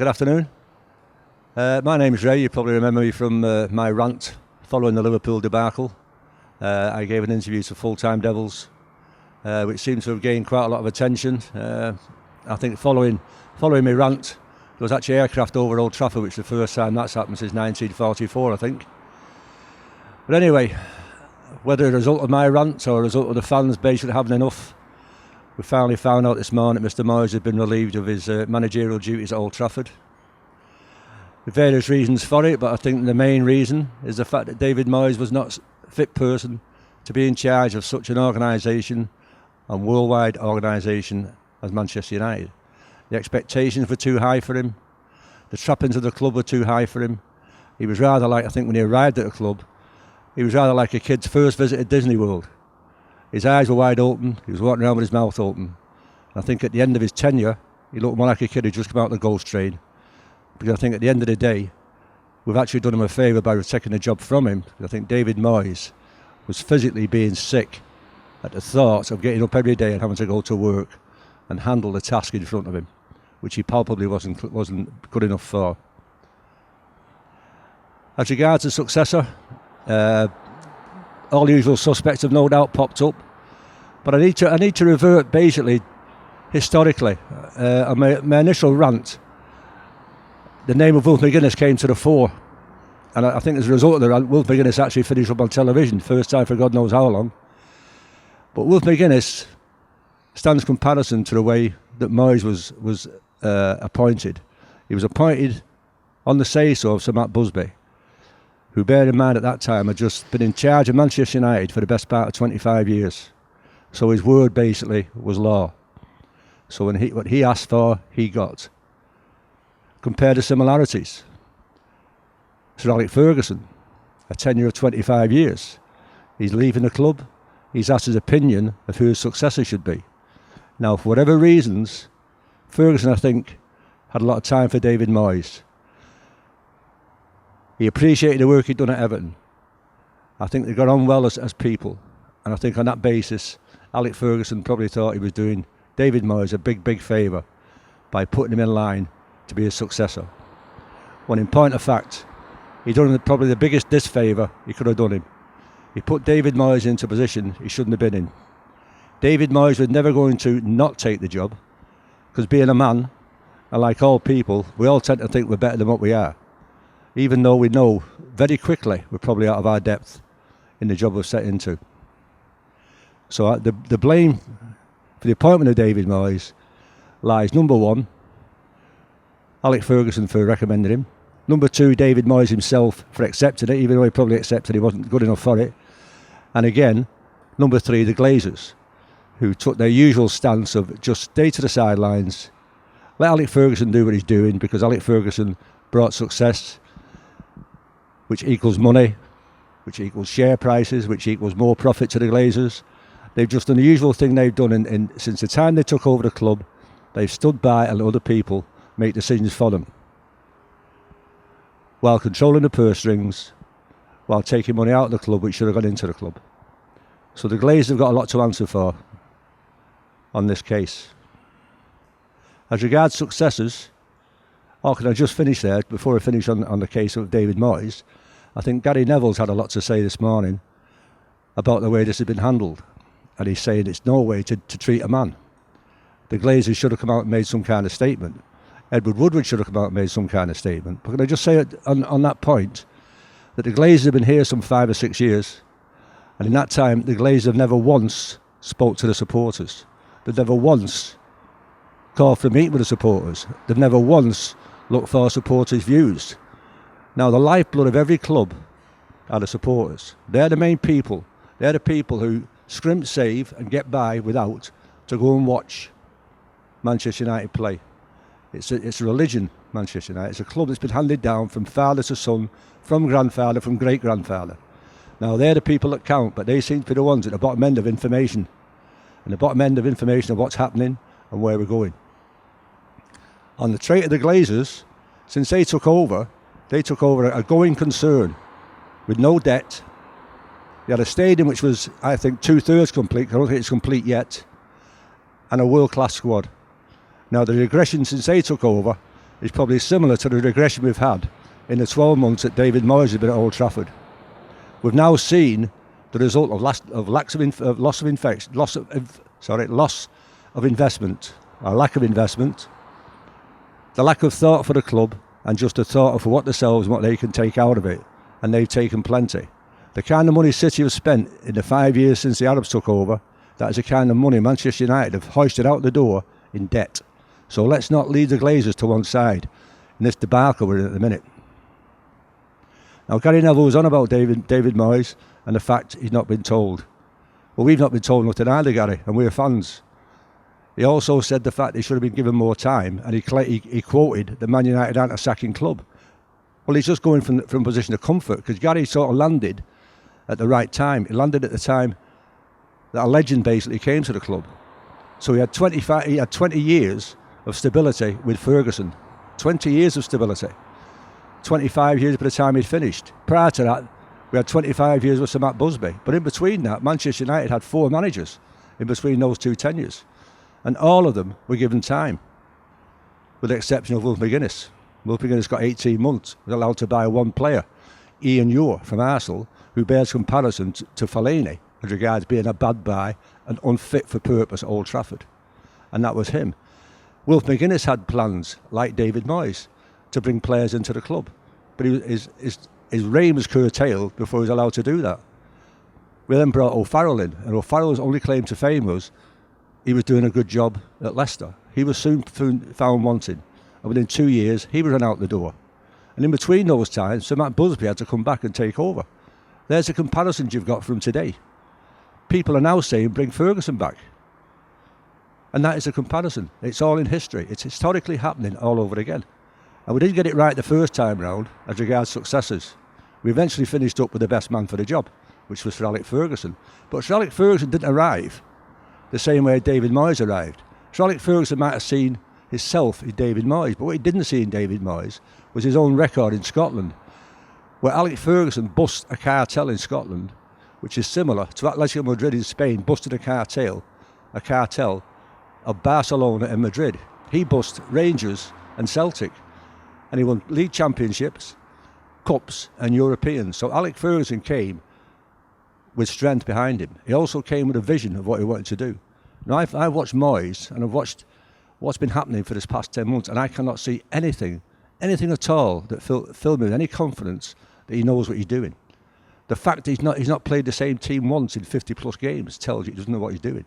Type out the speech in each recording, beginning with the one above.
Good afternoon. My name is Ray. You probably remember me from my rant following the Liverpool debacle. I gave an interview to FullTimeDEVILS, which seemed to have gained quite a lot of attention. I think following my rant, there was actually aircraft over Old Trafford, which is the first time that's happened since 1944, I think. But anyway, whether a result of my rant or a result of the fans basically having enough, we finally found out this morning that Mr. Moyes had been relieved of his managerial duties at Old Trafford. There are various reasons for it, but I think the main reason is the fact that David Moyes was not a fit person to be in charge of such an organisation and worldwide organisation as Manchester United. The expectations were too high for him. The trappings of the club were too high for him. He was rather like, I think when he arrived at the club, he was rather like a kid's first visit at Disney World. His eyes were wide open, he was walking around with his mouth open. And I think at the end of his tenure, he looked more like a kid who'd just come out of the ghost train. Because I think at the end of the day, we've actually done him a favour by taking the job from him. I think David Moyes was physically being sick at the thought of getting up every day and having to go to work and handle the task in front of him, which he palpably wasn't good enough for. As regards the successor, all the usual suspects have no doubt popped up, but I need to revert basically historically. On my initial rant, the name of Wilf McGuinness came to the fore, and I think as a result of the rant, Wilf McGuinness actually finished up on television, first time for God knows how long. But Wilf McGuinness stands comparison to the way that Moyes was appointed. He was appointed on the say-so of Sir Matt Busby, who, bear in mind at that time, had just been in charge of Manchester United for the best part of 25 years. So his word basically was law. So what he asked for, he got. Compare the similarities. Sir Alex Ferguson, a tenure of 25 years. He's leaving the club. He's asked his opinion of who his successor should be. Now, for whatever reasons, Ferguson, I think, had a lot of time for David Moyes. He appreciated the work he'd done at Everton. I think they got on well as people. And I think on that basis, Alex Ferguson probably thought he was doing David Moyes a big favour by putting him in line to be his successor. When in point of fact, he'd done probably the biggest disfavour he could have done him. He put David Moyes into a position he shouldn't have been in. David Moyes was never going to not take the job, because being a man, and like all people, we all tend to think we're better than what we are, even though we know very quickly we're probably out of our depth in the job we're set into. So the blame for the appointment of David Moyes lies, number one, Alex Ferguson for recommending him. Number two, David Moyes himself for accepting it, even though he probably accepted he wasn't good enough for it. And again, number three, the Glazers, who took their usual stance of just stay to the sidelines, let Alex Ferguson do what he's doing, because Alex Ferguson brought success, which equals money, which equals share prices, which equals more profit to the Glazers. They've just done the usual thing they've done since the time they took over the club. They've stood by and let other people make decisions for them, while controlling the purse strings, while taking money out of the club which should have gone into the club. So the Glazers have got a lot to answer for on this case. As regards successors, can I just finish there before I finish on the case of David Moyes? I think Gary Neville's had a lot to say this morning about the way this has been handled, and he's saying it's no way to treat a man. The Glazers should have come out and made some kind of statement. Edward Woodward should have come out and made some kind of statement. But can I just say on that point that the Glazers have been here some 5 or 6 years, and in that time the Glazers have never once spoke to the supporters. They've never once called for a meeting with the supporters. They've never once looked for supporters' views. Now, the lifeblood of every club are the supporters. They're the main people. They're the people who scrimp, save and get by without to go and watch Manchester United play. It's a religion, Manchester United. It's a club that's been handed down from father to son, from grandfather, from great-grandfather. Now, they're the people that count, but they seem to be the ones at the bottom end of information. And the bottom end of information of what's happening and where we're going. On the trait of the Glazers, since they took over a going concern with no debt. They had a stadium which was, I think, 2/3 complete. I don't think it's complete yet. And a world-class squad. Now, the regression since they took over is probably similar to the regression we've had in the 12 months that David Moyes has been at Old Trafford. We've now seen the result of loss of investment, or lack of investment, the lack of thought for the club, and just a thought for what themselves and what they can take out of it, and they've taken plenty. The kind of money City have spent in the 5 years since the Arabs took over, that is the kind of money Manchester United have hoisted out the door in debt. So let's not leave the Glazers to one side in this debacle we're in at the minute. Now, Gary Neville was on about David Moyes and the fact he's not been told. Well, we've not been told nothing either, Gary, and we're fans. He also said the fact he should have been given more time, and he quoted that Man United aren't a sacking club. Well, he's just going from a position of comfort, because Gary sort of landed at the right time. He landed at the time that a legend basically came to the club. So he had 20 years of stability with Ferguson. 20 years of stability. 25 years by the time he'd finished. Prior to that, we had 25 years with Sir Matt Busby. But in between that, Manchester United had 4 managers in between those 2 tenures. And all of them were given time, with the exception of Wilf McGuinness. Wilf McGuinness got 18 months, was allowed to buy 1 player, Ian Ure from Arsenal, who bears comparison to Fellaini as regards being a bad buy and unfit for purpose at Old Trafford. And that was him. Wilf McGuinness had plans, like David Moyes, to bring players into the club. But his reign was curtailed before he was allowed to do that. We then brought O'Farrell in, and O'Farrell's only claim to fame was he was doing a good job at Leicester. He was soon found wanting, and within 2 years he was run out the door. And in between those times, Sir Matt Busby had to come back and take over. There's the comparisons you've got from today. People are now saying bring Ferguson back. And that is a comparison. It's all in history. It's historically happening all over again. And we didn't get it right the first time round as regards successors. We eventually finished up with the best man for the job, which was Sir Alex Ferguson. But Sir Alex Ferguson didn't arrive the same way David Moyes arrived. Sir Alex Ferguson might have seen himself in David Moyes, but what he didn't see in David Moyes was his own record in Scotland, where Alex Ferguson bust a cartel in Scotland, which is similar to Atletico Madrid in Spain busted a cartel of Barcelona and Madrid. He bust Rangers and Celtic, and he won league championships, cups and Europeans. So Alex Ferguson came with strength behind him. He also came with a vision of what he wanted to do. Now I've watched Moyes, and I've watched what's been happening for this past 10 months, and I cannot see anything at all that filled me with any confidence that he knows what he's doing. The fact he's not played the same team once in 50 plus games tells you he doesn't know what he's doing.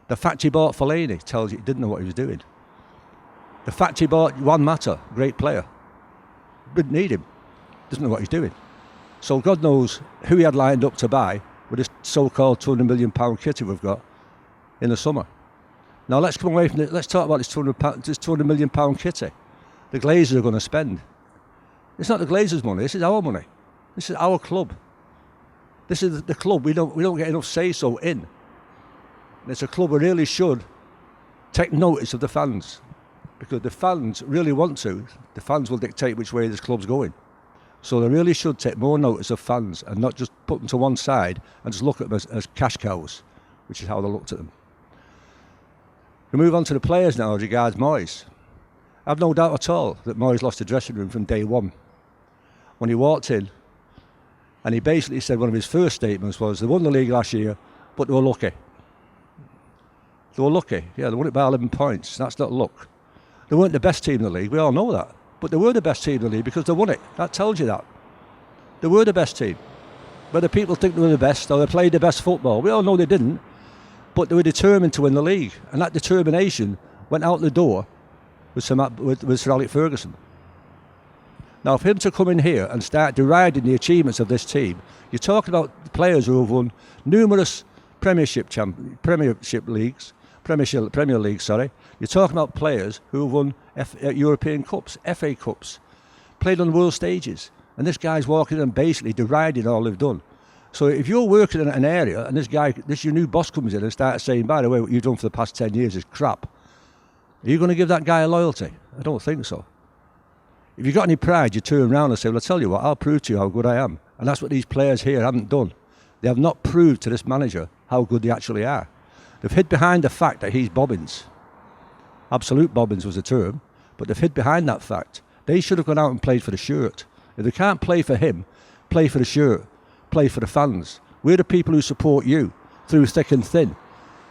The fact he bought Fellaini tells you he didn't know what he was doing. The fact he bought Juan Mata, great player, didn't need him, doesn't know what he's doing. So God knows who he had lined up to buy with this so-called £200 million kitty we've got in the summer. Now let's come away from it. Let's talk about this £200 million kitty the Glazers are going to spend. It's not the Glazers' money. This is our money. This is our club. This is the club we don't get enough say-so in. And it's a club we really should take notice of the fans, because the fans really want to. The fans will dictate which way this club's going. So they really should take more notice of fans and not just put them to one side and just look at them as cash cows, which is how they looked at them. We move on to the players now as regards Moyes. I've no doubt at all that Moyes lost the dressing room from day one. When he walked in, and he basically said one of his first statements was, they won the league last year, but they were lucky. They were lucky. Yeah, they won it by 11 points. That's not luck. They weren't the best team in the league. We all know that. But they were the best team in the league because they won it. That tells you that. They were the best team. Whether people think they were the best or they played the best football, we all know they didn't. But they were determined to win the league. And that determination went out the door with Sir Alex Ferguson. Now, for him to come in here and start deriding the achievements of this team, you're talking about players who have won numerous Premier Leagues. You're talking about players who have won European Cups, FA Cups, played on world stages. And this guy's walking in and basically deriding all they've done. So if you're working in an area and this your new boss comes in and starts saying, by the way, what you've done for the past 10 years is crap, are you going to give that guy a loyalty? I don't think so. If you've got any pride, you turn around and say, well, I'll tell you what, I'll prove to you how good I am. And that's what these players here haven't done. They have not proved to this manager how good they actually are. They've hid behind the fact that he's Bobbins. Absolute Bobbins was the term, but they've hid behind that fact. They should have gone out and played for the shirt. If they can't play for him, play for the shirt, play for the fans. We're the people who support you through thick and thin,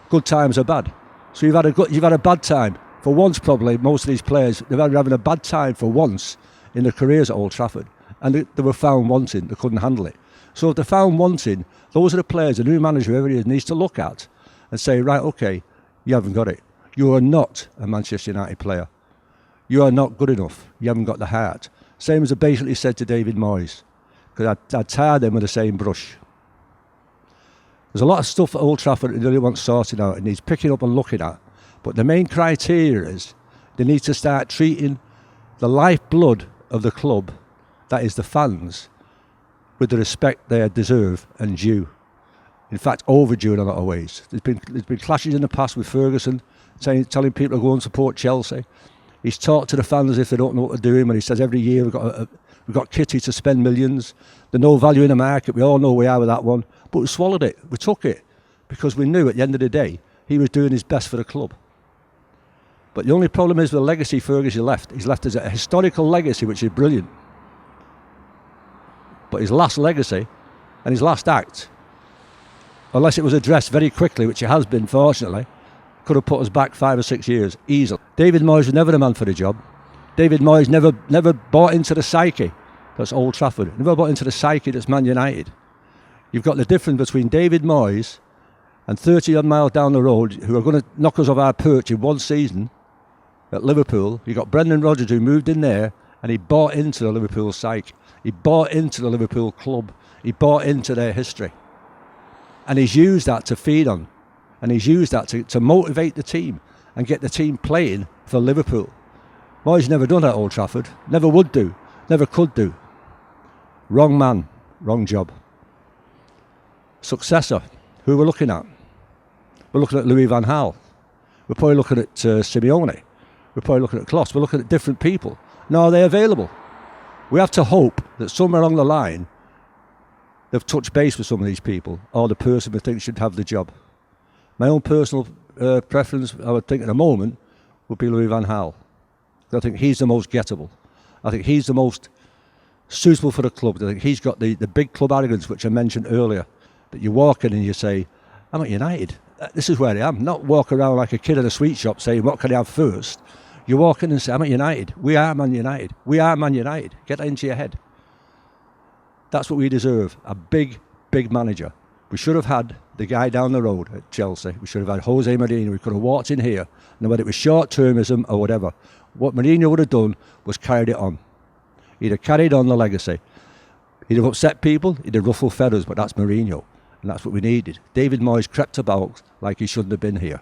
good times or bad. So you've had a bad time. For once, probably, most of these players, they've had having a bad time for once in their careers at Old Trafford. And they were found wanting, they couldn't handle it. So if they're found wanting, those are the players, the new manager, whoever it is, needs to look at and say, right, okay, you haven't got it. You are not a Manchester United player. You are not good enough. You haven't got the heart. Same as I basically said to David Moyes, because I tired them with the same brush. There's a lot of stuff at Old Trafford that really wants sorting out and needs picking up and looking at. But the main criteria is they need to start treating the lifeblood of the club, that is the fans, with the respect they deserve and due. In fact, overdue in a lot of ways. There's been clashes in the past with Ferguson, telling people to go and support Chelsea. He's talked to the fans as if they don't know what to do him, and he says every year we've got kitty to spend millions. There's no value in the market. We all know we are with that one. But we swallowed it. We took it because we knew at the end of the day he was doing his best for the club. But the only problem is with the legacy Ferguson left. He's left as a historical legacy, which is brilliant. But his last legacy and his last act, unless it was addressed very quickly, which it has been, fortunately, could have put us back 5 or 6 years, easily. David Moyes was never the man for the job. David Moyes never bought into the psyche that's Old Trafford. Never bought into the psyche that's Man United. You've got the difference between David Moyes and 30-odd miles down the road, who are going to knock us off our perch in one season at Liverpool. You've got Brendan Rodgers, who moved in there and he bought into the Liverpool psyche. He bought into the Liverpool club. He bought into their history. And he's used that to feed on. And he's used that to motivate the team and get the team playing for Liverpool. Moyes never done that at Old Trafford. Never would do. Never could do. Wrong man. Wrong job. Successor. Who we're looking at? We're looking at Louis van Gaal. We're probably looking at Simeone. We're probably looking at Klopp. We're looking at different people. Now, are they available? We have to hope that somewhere along the line they've touched base with some of these people, or the person we think should have the job. My own personal preference, I would think at the moment, would be Louis van Gaal. I think he's the most gettable. I think he's the most suitable for the club. I think he's got the big club arrogance, which I mentioned earlier, that you walk in and you say, I'm at United. This is where I am. Not walk around like a kid in a sweet shop saying, what can I have first? You walk in and say, I'm at United. We are Man United. We are Man United. Get that into your head. That's what we deserve. A big, big manager. We should have had the guy down the road at Chelsea. We should have had Jose Mourinho. We could have walked in here, no whether it was short-termism or whatever. What Mourinho would have done was carried it on. He'd have carried on the legacy. He'd have upset people. He'd have ruffled feathers, but that's Mourinho. And that's what we needed. David Moyes crept about like he shouldn't have been here.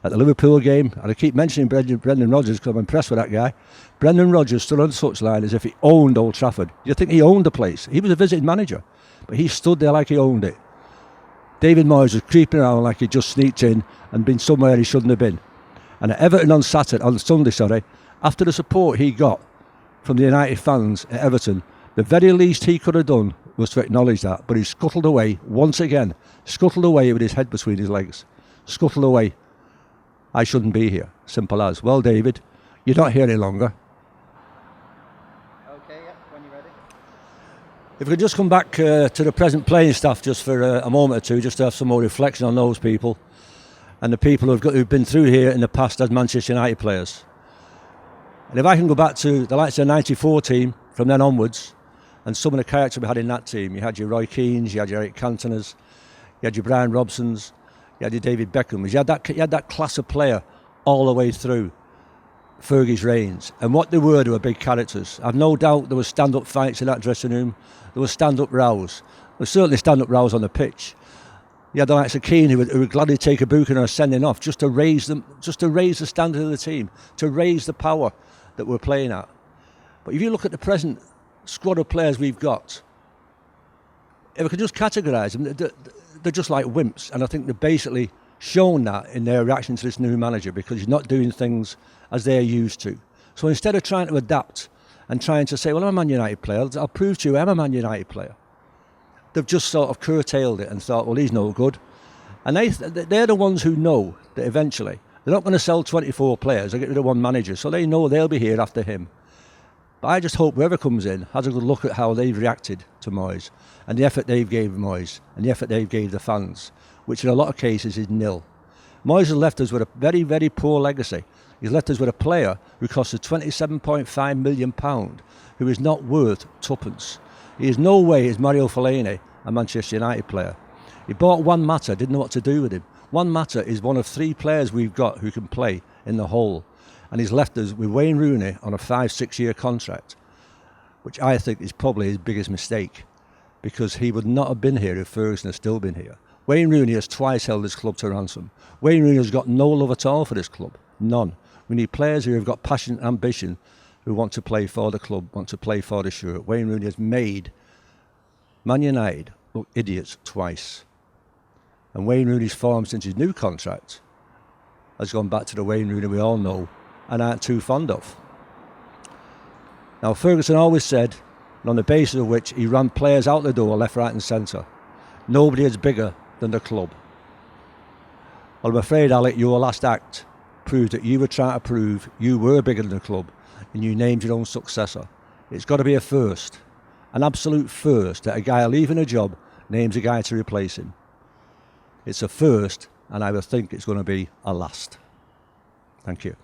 At the Liverpool game, and I keep mentioning Brendan Rodgers because I'm impressed with that guy. Brendan Rodgers stood on the touchline as if he owned Old Trafford. You'd think he owned the place. He was a visiting manager, but he stood there like he owned it. David Moyes was creeping around like he just sneaked in and been somewhere he shouldn't have been. And at Everton on Sunday, after the support he got from the United fans at Everton, the very least he could have done was to acknowledge that. But he scuttled away once again, scuttled away with his head between his legs, scuttled away. I shouldn't be here. Simple as. Well, David, you're not here any longer. Okay, yeah, when you're ready. If we could just come back to the present playing staff just for a moment or two, just to have some more reflection on those people and the people who've been through here in the past as Manchester United players. And if I can go back to the likes of the 94 team from then onwards, and some of the characters we had in that team, you had your Roy Keanes, you had your Eric Cantonas, you had your Brian Robsons, you had your David Beckhams. You had that class of player all the way through Fergie's reigns. And what they were big characters. I've no doubt there were stand-up fights in that dressing room. There were stand-up rows. There were certainly stand-up rows on the pitch. You had the likes of Keane who would gladly take a booking or a sending off just to raise them, just to raise the standard of the team, to raise the power that we're playing at. But if you look at the present squad of players we've got, if I could just categorise them, they're just like wimps, and I think they've basically shown that in their reaction to this new manager because he's not doing things as they're used to. So instead of trying to adapt and trying to say, well, I'm a Man United player, I'll prove to you I'm a Man United player, they've just sort of curtailed it and thought, well, he's no good. And they're the ones who know that eventually, They're not going to sell 24 players. They get rid of one manager, so they know they'll be here after him. But I just hope whoever comes in has a good look at how they've reacted to Moyes and the effort they've gave Moyes and the effort they've gave the fans, which in a lot of cases is nil. Moyes has left us with a very, very poor legacy. He's left us with a player who cost us £27.5 million, who is not worth tuppence. He is no way is Mario Fellaini, a Manchester United player. He bought Juan Mata, didn't know what to do with him. Juan Mata is one of 3 players we've got who can play in the whole. And he's left us with Wayne Rooney on a 5-6 year contract, which I think is probably his biggest mistake, because he would not have been here if Ferguson had still been here. Wayne Rooney has twice held this club to ransom. Wayne Rooney has got no love at all for this club, none. We need players who have got passion and ambition, who want to play for the club, want to play for the shirt. Wayne Rooney has made Man United look idiots twice. And Wayne Rooney's form since his new contract has gone back to the Wayne Rooney we all know and aren't too fond of. Now, Ferguson always said, and on the basis of which he ran players out the door left, right and centre, nobody is bigger than the club. Well, I'm afraid, Alec, your last act proved that you were trying to prove you were bigger than the club and you named your own successor. It's got to be a first, an absolute first, that a guy leaving a job names a guy to replace him. It's a first, and I would think it's going to be a last. Thank you.